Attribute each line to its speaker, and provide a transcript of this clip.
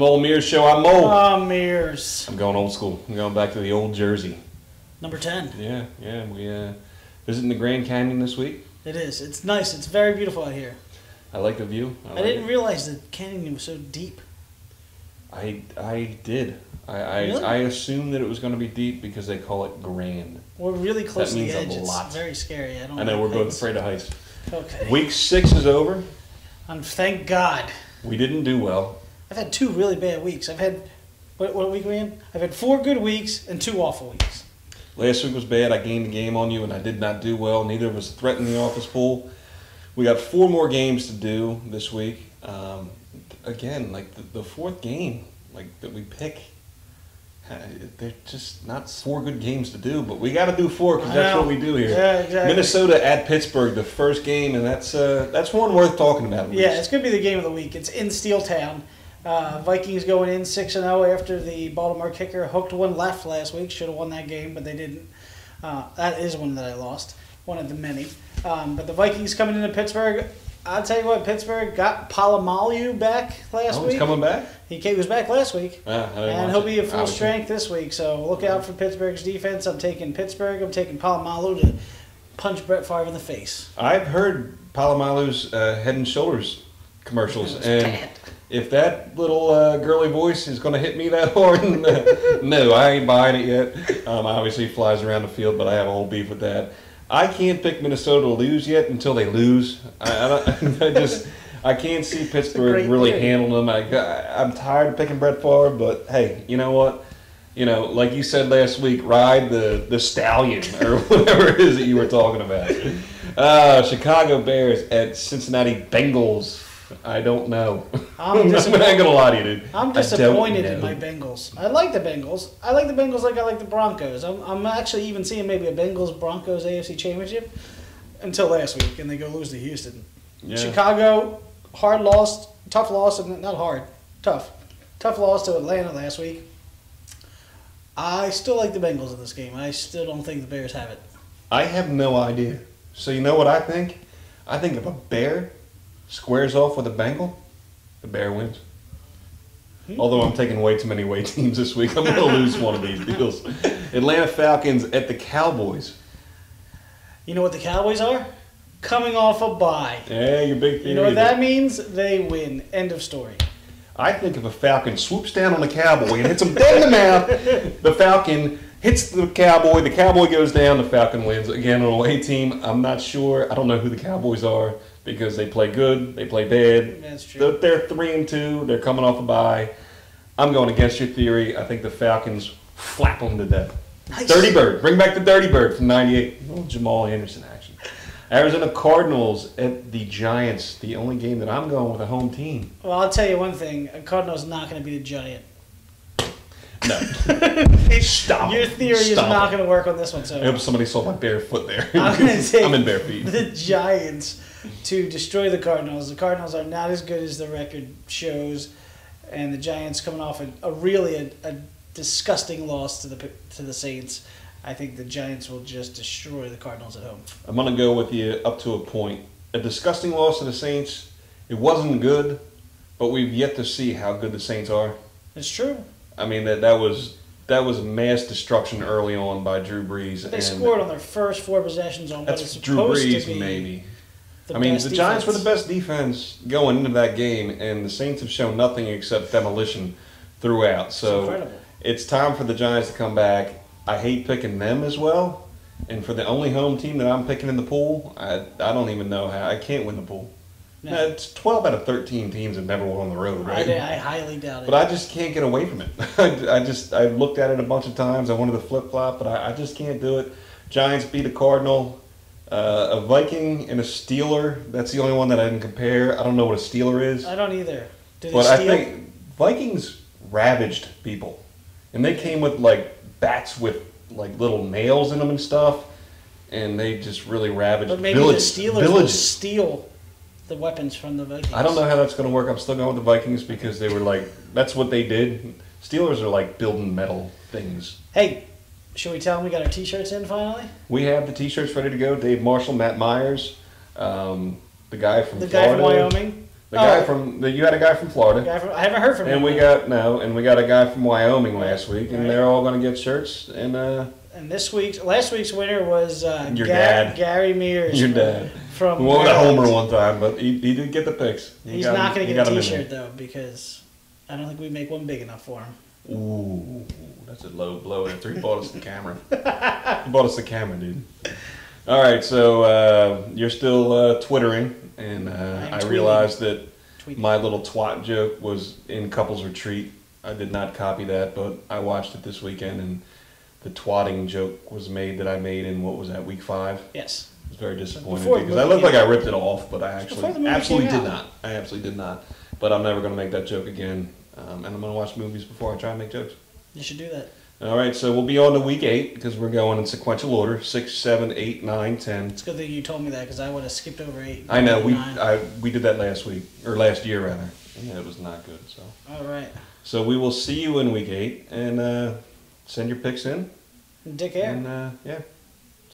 Speaker 1: Mole Mears Show. I'm Mole.
Speaker 2: Mears.
Speaker 1: I'm going old school. I'm going back to the old Jersey.
Speaker 2: Number 10.
Speaker 1: Yeah. We visiting the Grand Canyon this week.
Speaker 2: It is. It's nice. It's very beautiful out here.
Speaker 1: I like the view.
Speaker 2: I didn't realize the canyon was so deep.
Speaker 1: I did.
Speaker 2: Really?
Speaker 1: I assumed that it was going to be deep because they call it grand.
Speaker 2: We're really close
Speaker 1: That
Speaker 2: to the
Speaker 1: means
Speaker 2: edge.
Speaker 1: a lot.
Speaker 2: It's very scary.
Speaker 1: I know, we're both afraid of heights.
Speaker 2: Okay.
Speaker 1: Week 6 is over.
Speaker 2: Thank God.
Speaker 1: We didn't do well.
Speaker 2: I've had 2 really bad weeks. I've had, what week are we in? I've had 4 good weeks and 2 awful weeks.
Speaker 1: Last week was bad. I gained a game on you, and I did not do well. Neither of us threatened the office pool. We got 4 more games to do this week. Again, like the 4th game, like that we pick, they're just not 4 good games to do. But we got to do 4 because that's what we do here.
Speaker 2: Yeah, exactly.
Speaker 1: Minnesota at Pittsburgh, the first game, and that's one worth talking about.
Speaker 2: Yeah, it's going to be the game of the week. It's in Steel Town. Vikings going in 6-0 after the Baltimore kicker hooked one left last week. Should have won that game, but they didn't. That is one that I lost. One of the many. But the Vikings coming into Pittsburgh. I'll tell you what, Pittsburgh got Palomalu back last week.
Speaker 1: He's coming back?
Speaker 2: He was back last week. And he'll be at full
Speaker 1: Obviously.
Speaker 2: strength this week. So look out for Pittsburgh's defense. I'm taking Pittsburgh. I'm taking Palomalu to punch Brett Favre in the face.
Speaker 1: I've heard Palomalu's Head and Shoulders commercials, and if that little girly voice is going to hit me that hard, no, I ain't buying it yet. Obviously, he flies around the field, but I have a whole beef with that. I can't pick Minnesota to lose yet until they lose. I can't see Pittsburgh really handling them. I'm tired of picking Brett Favre, but hey, you know what? You know, like you said last week, ride the stallion or whatever it is that you were talking about. Chicago Bears at Cincinnati Bengals. I don't know. I'm not gonna lie to you, dude.
Speaker 2: I'm disappointed in my Bengals. I like the Bengals. I like the Bengals like I like the Broncos. I'm actually even seeing maybe a Bengals-Broncos AFC Championship until last week, and they go lose to Houston. Yeah. Chicago, hard loss, tough loss, not hard, tough loss to Atlanta last week. I still like the Bengals in this game. I still don't think the Bears have it.
Speaker 1: I have no idea. So you know what I think? I think if a Bear squares off with a Bengal, the Bear wins. Although I'm taking way too many away teams this week, I'm going to lose one of these deals. Atlanta Falcons at the Cowboys.
Speaker 2: You know what the Cowboys are? Coming off a bye.
Speaker 1: Yeah, your big theory.
Speaker 2: You know what that means? They win. End of story.
Speaker 1: I think if a Falcon swoops down on the Cowboy and hits him dead in the mouth, the Falcon hits the Cowboy goes down, the Falcon wins. Again, an away team, I'm not sure. I don't know who the Cowboys are because they play good, they play bad.
Speaker 2: That's true.
Speaker 1: They're 3-2, they're coming off a bye. I'm going against your theory. I think the Falcons flap them to death.
Speaker 2: Nice.
Speaker 1: Dirty Bird. Bring back the Dirty Bird from 98. Little Jamal Anderson action. Arizona Cardinals at the Giants. The only game that I'm going with a home team.
Speaker 2: Well, I'll tell you one thing. A Cardinals not going to be a Giant.
Speaker 1: No. Stop.
Speaker 2: Your theory is not going to work on this one. So
Speaker 1: I hope somebody saw my bare foot there.
Speaker 2: I'm going to take
Speaker 1: I'm in bare feet.
Speaker 2: the Giants to destroy the Cardinals. The Cardinals are not as good as the record shows, and the Giants coming off a disgusting loss to the Saints. I think the Giants will just destroy the Cardinals at home.
Speaker 1: I'm going to go with you up to a point. A disgusting loss to the Saints. It wasn't good, but we've yet to see how good the Saints are.
Speaker 2: It's true.
Speaker 1: I mean, that was mass destruction early on by Drew Brees.
Speaker 2: They scored on their first 4 possessions on what is
Speaker 1: Drew
Speaker 2: supposed
Speaker 1: Brees,
Speaker 2: to be
Speaker 1: maybe.
Speaker 2: the
Speaker 1: I mean,
Speaker 2: best
Speaker 1: the Giants were
Speaker 2: defense.
Speaker 1: the best defense going into that game, and the Saints have shown nothing except demolition throughout. So
Speaker 2: incredible.
Speaker 1: It's time for the Giants to come back. I hate picking them as well. And for the only home team that I'm picking in the pool, I don't even know how. I can't win the pool.
Speaker 2: No.
Speaker 1: It's 12 out of 13 teams have never won on the road, right?
Speaker 2: I highly doubt it.
Speaker 1: But I just can't get away from it. I looked at it a bunch of times. I wanted to flip-flop, but I just can't do it. Giants beat a Cardinal. A Viking and a Steeler. That's the only one that I can compare. I don't know what a Steeler is.
Speaker 2: I don't either. Did
Speaker 1: But
Speaker 2: they
Speaker 1: I
Speaker 2: steal?
Speaker 1: think Vikings ravaged people. And they came with, like, bats with, like, little nails in them and stuff. And they just really ravaged
Speaker 2: But maybe
Speaker 1: villages.
Speaker 2: the Steelers will steal the weapons from the Vikings.
Speaker 1: I don't know how that's going to work. I'm still going with the Vikings because they were like, that's what they did. Steelers are like building metal things.
Speaker 2: Hey, should we tell them we got our T-shirts in finally?
Speaker 1: We have the T-shirts ready to go. Dave Marshall, Matt Myers, the guy from
Speaker 2: The
Speaker 1: Florida.
Speaker 2: guy from Wyoming.
Speaker 1: The guy you had a guy from Florida.
Speaker 2: I haven't heard from him.
Speaker 1: And we got a guy from Wyoming last week, and they're all going to get shirts. And
Speaker 2: last week's winner was
Speaker 1: your dad,
Speaker 2: Gary Mears.
Speaker 1: Your dad.
Speaker 2: From
Speaker 1: won a homer one time, but he did get the picks.
Speaker 2: He's not going to get a T-shirt though, because I don't think we make one big enough for him.
Speaker 1: Ooh, that's a low blow after he bought us the camera. He bought us the camera, dude. All right, so you're still twittering, and I realized that my little twat joke was in Couples Retreat. I did not copy that, but I watched it this weekend, and the twatting joke was made that I made in, what was that, week 5?
Speaker 2: Yes.
Speaker 1: I was very disappointed because I looked like I ripped it off, but I absolutely did not. I absolutely did not. But I'm never going to make that joke again. And I'm going to watch movies before I try and make jokes.
Speaker 2: You should do that.
Speaker 1: All right, so we'll be on to week 8 because we're going in sequential order: 6, 7, 8, 9, 10.
Speaker 2: It's a good thing you told me that because I would have skipped over 8.
Speaker 1: I know we did that last week or last year rather. Yeah, it was not good. So.
Speaker 2: All right.
Speaker 1: So we will see you in week 8 and send your picks in.
Speaker 2: Dick Air.
Speaker 1: And yeah.